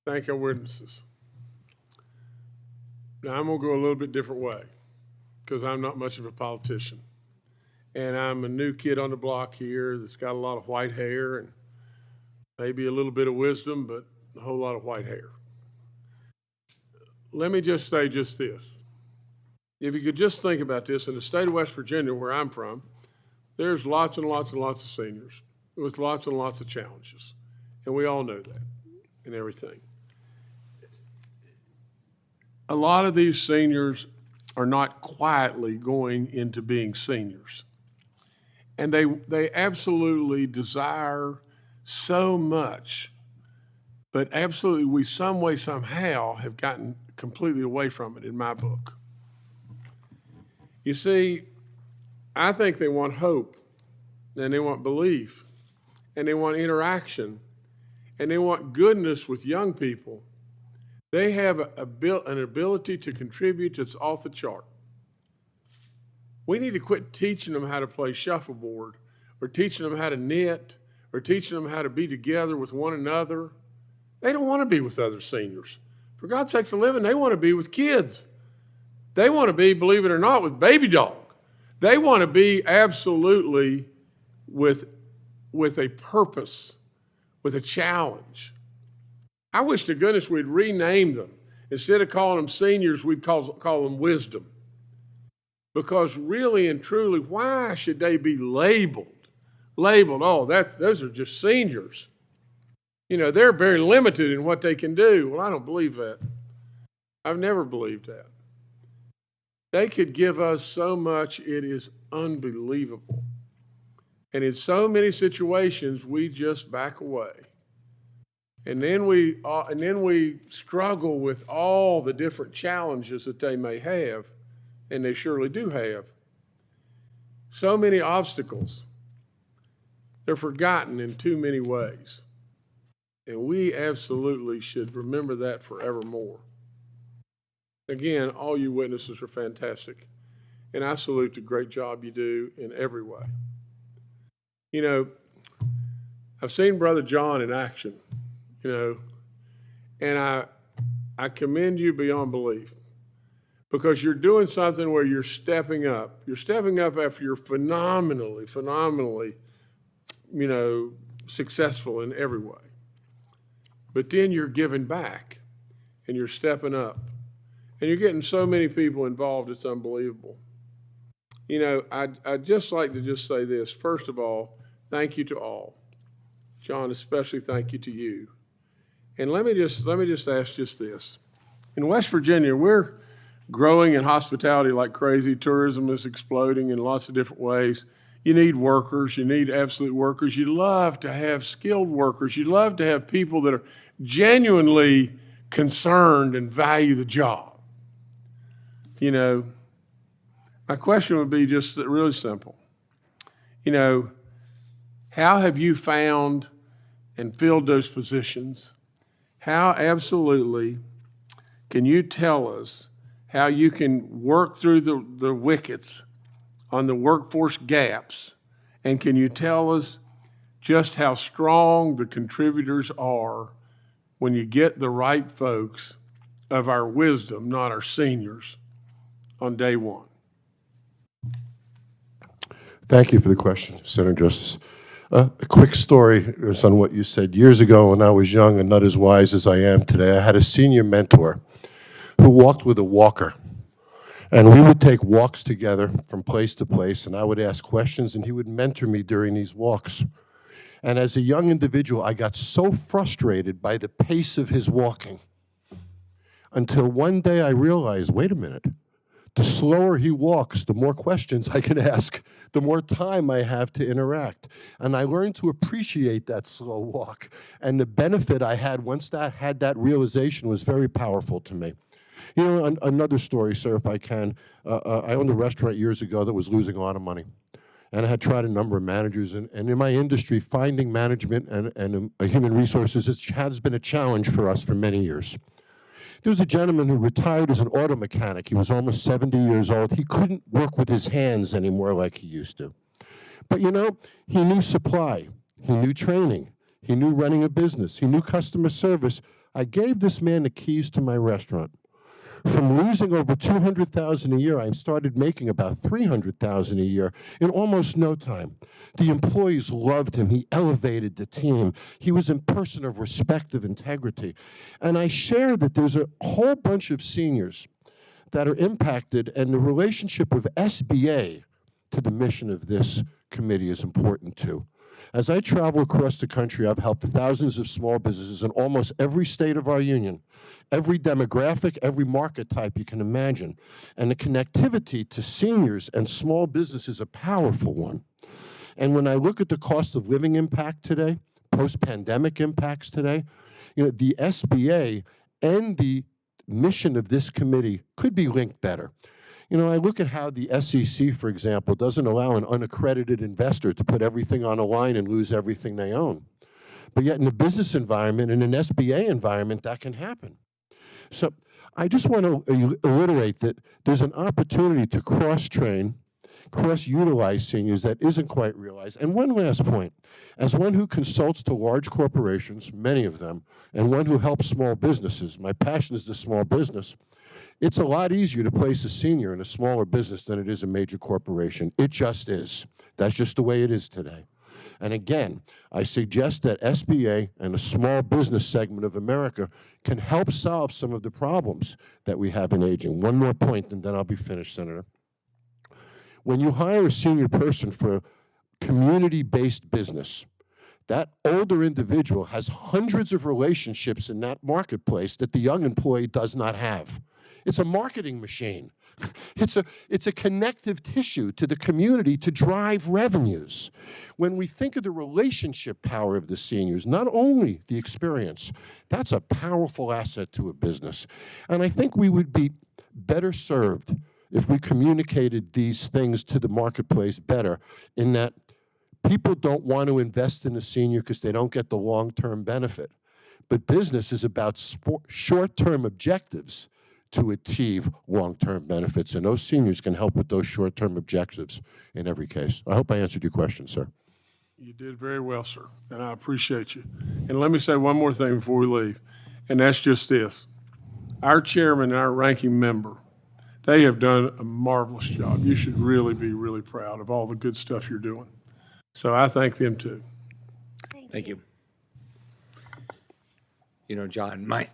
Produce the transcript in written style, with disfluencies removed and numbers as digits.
Thank our witnesses. Now, I'm going to go a little bit different way because I'm not much of a politician. And I'm a new kid on the block here that's got a lot of white hair and maybe a little bit of wisdom, but a whole lot of white hair. Let me just say just this. If you could just think about this, in the state of West Virginia, where I'm from, there's lots and lots and lots of seniors with lots and lots of challenges. And we all know that and everything. A lot of these seniors are not quietly going into being seniors. And they absolutely desire so much, but absolutely we some way, somehow have gotten completely away from it in my book. You see, I think they want hope, and they want belief, and they want interaction, and they want goodness with young people. They have an ability to contribute that's off the chart. We need to quit teaching them how to play shuffleboard or teaching them how to knit or teaching them how to be together with one another. They don't want to be with other seniors. For God's sakes a living, they want to be with kids. They want to be, believe it or not, with Baby Dog. They want to be absolutely with a purpose, with a challenge. I wish to goodness we'd rename them. Instead of calling them seniors, we'd call them wisdom. Because really and truly, why should they be labeled? Oh, those are just seniors. You know, they're very limited in what they can do. Well, I don't believe that. I've never believed that. They could give us so much, it is unbelievable. And in so many situations, we just back away. And then we struggle with all the different challenges that they may have, and they surely do have. So many obstacles. They're forgotten in too many ways. And we absolutely should remember that forevermore. Again, all you witnesses are fantastic. And I salute the great job you do in every way. You know, I've seen Brother John in action, you know, and I commend you beyond belief because you're doing something where you're stepping up. You're stepping up after you're phenomenally, you know, successful in every way. But then you're giving back and you're stepping up. And you're getting so many people involved, it's unbelievable. You know, I'd just like to just say this. First of all, thank you to all. John, especially thank you to you. And let me just ask just this. In West Virginia, we're growing in hospitality like crazy. Tourism is exploding in lots of different ways. You need workers. You need absolute workers. You love to have skilled workers. You love to have people that are genuinely concerned and value the job. You know, my question would be just really simple. You know, how have you found and filled those positions? How absolutely can you tell us how you can work through the wickets on the workforce gaps? And can you tell us just how strong the contributors are when you get the right folks of our wisdom, not our seniors, on day one? Thank you for the question, Senator Justice. A quick story is on what you said. Years ago, when I was young and not as wise as I am today, I had a senior mentor who walked with a walker. And we would take walks together from place to place, and I would ask questions, and he would mentor me during these walks. And as a young individual, I got so frustrated by the pace of his walking until one day I realized, wait a minute, the slower he walks, the more questions I can ask, the more time I have to interact. And I learned to appreciate that slow walk. And the benefit I had once I had that realization was very powerful to me. You know, another story, sir, if I can. I owned a restaurant years ago that was losing a lot of money. And I had tried a number of managers. And in my industry, finding management and human resources has been a challenge for us for many years. There was a gentleman who retired as an auto mechanic. He was almost 70 years old. He couldn't work with his hands anymore like he used to. But you know, he knew supply, he knew training, he knew running a business, he knew customer service. I gave this man the keys to my restaurant. From losing over $200,000 a year, I started making about $300,000 a year in almost no time. The employees loved him. He elevated the team. He was a person of respect, of integrity. And I share that there's a whole bunch of seniors that are impacted, and the relationship of SBA to the mission of this committee is important too. As I travel across the country, I've helped thousands of small businesses in almost every state of our union, every demographic, every market type you can imagine. And the connectivity to seniors and small business is a powerful one. And when I look at the cost of living impact today, post-pandemic impacts today, the SBA and the mission of this committee could be linked better. I look at how the SEC, for example, doesn't allow an unaccredited investor to put everything on a line and lose everything they own. But yet in a business environment, in an SBA environment, that can happen. So I just want to reiterate that there's an opportunity to cross-train, cross-utilize seniors that isn't quite realized. And one last point. As one who consults to large corporations, many of them, and one who helps small businesses, my passion is the small business, it's a lot easier to place a senior in a smaller business than it is a major corporation. It just is. That's just the way it is today. And again, I suggest that SBA and a small business segment of America can help solve some of the problems that we have in aging. One more point, and then I'll be finished, Senator. When you hire a senior person for a community-based business, that older individual has hundreds of relationships in that marketplace that the young employee does not have. It's a marketing machine. It's a connective tissue to the community to drive revenues. When we think of the relationship power of the seniors, not only the experience, that's a powerful asset to a business. And I think we would be better served if we communicated these things to the marketplace better, in that people don't want to invest in a senior because they don't get the long-term benefit. But business is about short-term objectives to achieve long-term benefits, and those seniors can help with those short-term objectives in every case. I hope I answered your question, sir. You did very well, sir, and I appreciate you. And let me say one more thing before we leave, and that's just this. Our chairman and our ranking member, they have done a marvelous job. You should really be really proud of all the good stuff you're doing. So I thank them too. Thank you. John, my